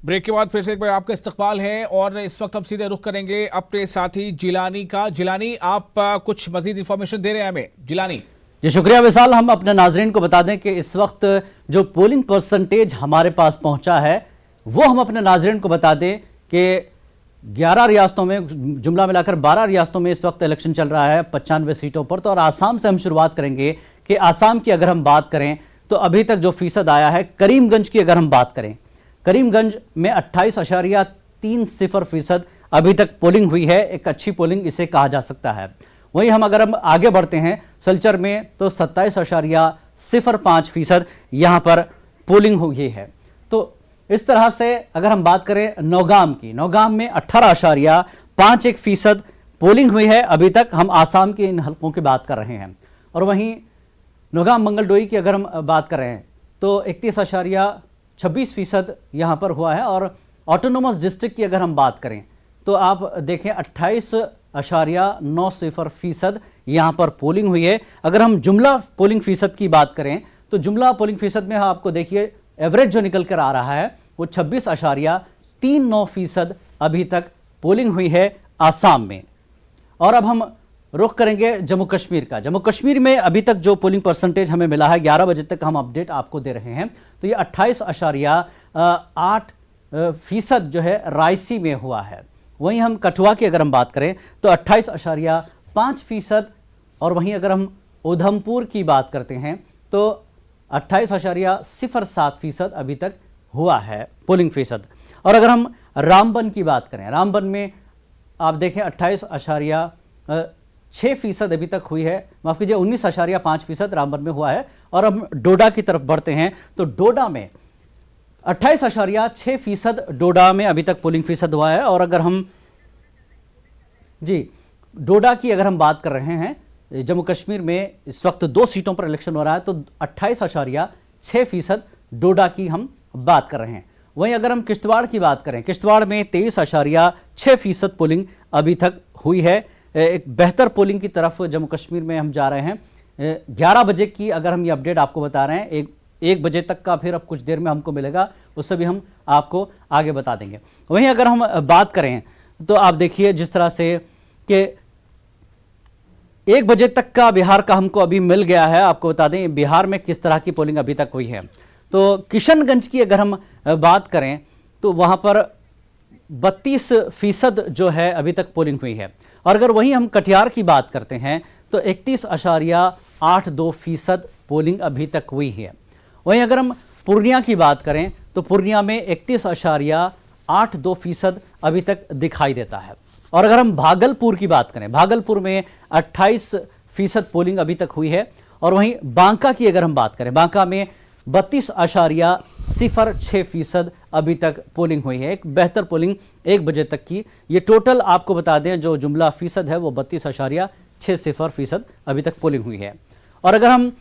Break के बाद फिर से एक बार आपका इस्तकबाल है और इस वक्त हम सीधे रुख करेंगे अपने साथी जिलानी का। जिलानी, आप कुछ मजीद इंफॉर्मेशन दे रहे हैं हमें। जिलानी जी शुक्रिया विशाल। हम अपने नाजरीन को बता दें कि इस वक्त जो पोलिंग परसेंटेज हमारे पास पहुंचा है वो हम अपने नाजरीन को बता दें कि 11 रियासतों में, जुमला मिलाकर 12 रियासतों में इस वक्त इलेक्शन चल रहा है 95 सीटों पर। तो और आसाम से हम शुरुआत करेंगे कि आसाम की अगर हम बात करें तो अभी तक जो फीसद आया है, करीमगंज की अगर हम बात करें, करीमगंज में 28.30% अभी तक पोलिंग हुई है। एक अच्छी पोलिंग इसे कहा जा सकता है। वहीं अगर हम आगे बढ़ते हैं सिलचर में तो 27.05% यहां पर पोलिंग हुई है। तो इस तरह से अगर हम बात करें नौगाम की, नौगाम में 18.51% पोलिंग हुई है अभी तक। हम आसाम के इन हलकों की बात कर रहे हैं। और वहीं नौगाम मंगलडोई की अगर हम बात करें तो 31.26% यहां पर हुआ है। और ऑटोनोमस डिस्ट्रिक्ट की अगर हम बात करें तो आप देखें 28.90% यहां पर पोलिंग हुई है। अगर हम जुमला पोलिंग फीसद की बात करें तो जुमला पोलिंग फीसद में आपको देखिए एवरेज जो निकल कर आ रहा है वो 26.39% अभी तक पोलिंग हुई है आसाम में। और अब हम रुख करेंगे जम्मू कश्मीर का। जम्मू कश्मीर में अभी तक जो पोलिंग परसेंटेज हमें मिला है, 11 बजे तक हम अपडेट आपको दे रहे हैं, तो ये 28.8% जो है रायसी में हुआ है। वहीं हम कठुआ की अगर हम बात करें तो 28.5%। और वहीं अगर हम उधमपुर की बात करते हैं तो 28.07% अभी तक हुआ है पोलिंग फीसद। और अगर हम रामबन की बात करें, रामबन में आप देखें 28.6% अभी तक हुई है, माफ कीजिए 19.5% रामबन में हुआ है। और हम डोडा की तरफ बढ़ते हैं तो डोडा में 28.6% डोडा में अभी तक पोलिंग फीसद हुआ है। और अगर हम डोडा की अगर हम बात कर रहे हैं, जम्मू कश्मीर में इस वक्त 2 सीटों पर इलेक्शन हो रहा है तो 28.6% डोडा की हम बात कर रहे हैं। वहीं अगर हम किश्तवाड़ की बात करें, किश्तवाड़ में 23.6% पोलिंग अभी तक हुई है। एक बेहतर पोलिंग की तरफ जम्मू कश्मीर में हम जा रहे हैं। 11 बजे की अगर हम ये अपडेट आपको बता रहे हैं, एक बजे तक का फिर अब कुछ देर में हमको मिलेगा, उससे भी हम आपको आगे बता देंगे। वहीं अगर हम बात करें तो आप देखिए जिस तरह से कि 1 बजे तक का बिहार का हमको अभी मिल गया है। आपको बता दें बिहार में किस तरह की पोलिंग अभी तक हुई है। तो किशनगंज की अगर हम बात करें तो वहां पर 32% जो है अभी तक पोलिंग हुई है। और अगर वहीं हम कटिहार की बात करते हैं तो 31.82% पोलिंग अभी तक हुई है। वहीं अगर हम पूर्णिया की बात करें तो पूर्णिया में 31.82% अभी तक दिखाई देता है। और अगर हम भागलपुर की बात करें, भागलपुर में 28% पोलिंग अभी तक हुई है। और वहीं बांका की अगर हम बात करें, बांका में 32.06% अभी तक पोलिंग हुई है। एक बेहतर पोलिंग 1 बजे तक की। ये टोटल आपको बता दें जो जुमला फीसद है वो 32.60% अभी तक पोलिंग हुई है। और अगर हम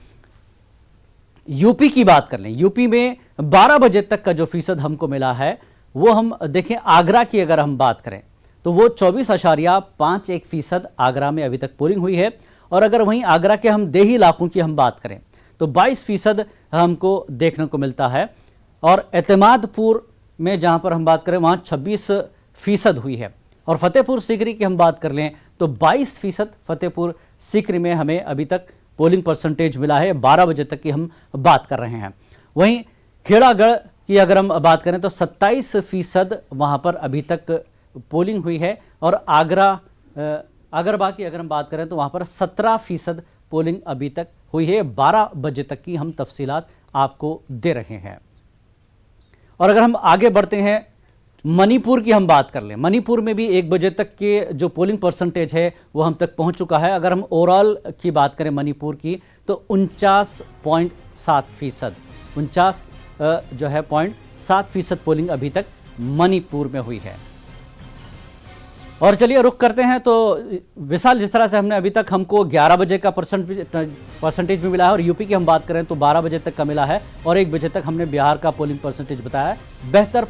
यूपी की बात कर लें, यूपी में 12 बजे तक का जो फीसद हमको मिला है वो हम देखें, आगरा की अगर हम बात करें तो वो 24.51% आगरा में अभी तक पोलिंग हुई है। और अगर वहीं आगरा के हम देही इलाकों की हम बात करें तो 22% हमको देखने को मिलता है। और एतमादपुर में जहां पर हम बात करें वहां 26% हुई है। और फतेहपुर सीकरी की हम बात कर लें तो 22% फतेहपुर सीकरी में हमें अभी तक पोलिंग परसेंटेज मिला है। 12 बजे तक की हम बात कर रहे हैं। वहीं खेड़ागढ़ की अगर हम बात करें तो 27% वहां पर अभी तक पोलिंग हुई है। और आगरबा की अगर हम बात करें तो वहां पर 17% पोलिंग अभी तक हुई है। 12 बजे तक की हम तफसीलात आपको दे रहे हैं। और अगर हम आगे बढ़ते हैं, मणिपुर की हम बात कर लें, मणिपुर में भी 1 बजे तक के जो पोलिंग परसेंटेज है वो हम तक पहुंच चुका है। अगर हम ओवरऑल की बात करें मणिपुर की तो 49.7%, 49 जो है 0.7% पोलिंग अभी तक मणिपुर में हुई है। और चलिए रुख करते हैं तो विशाल, जिस तरह से हमने अभी तक हमको 11 बजे का परसेंटेज भी मिला है और यूपी की हम बात करें तो 12 बजे तक का मिला है। और 1 बजे तक हमने बिहार का पोलिंग परसेंटेज बताया है। बेहतर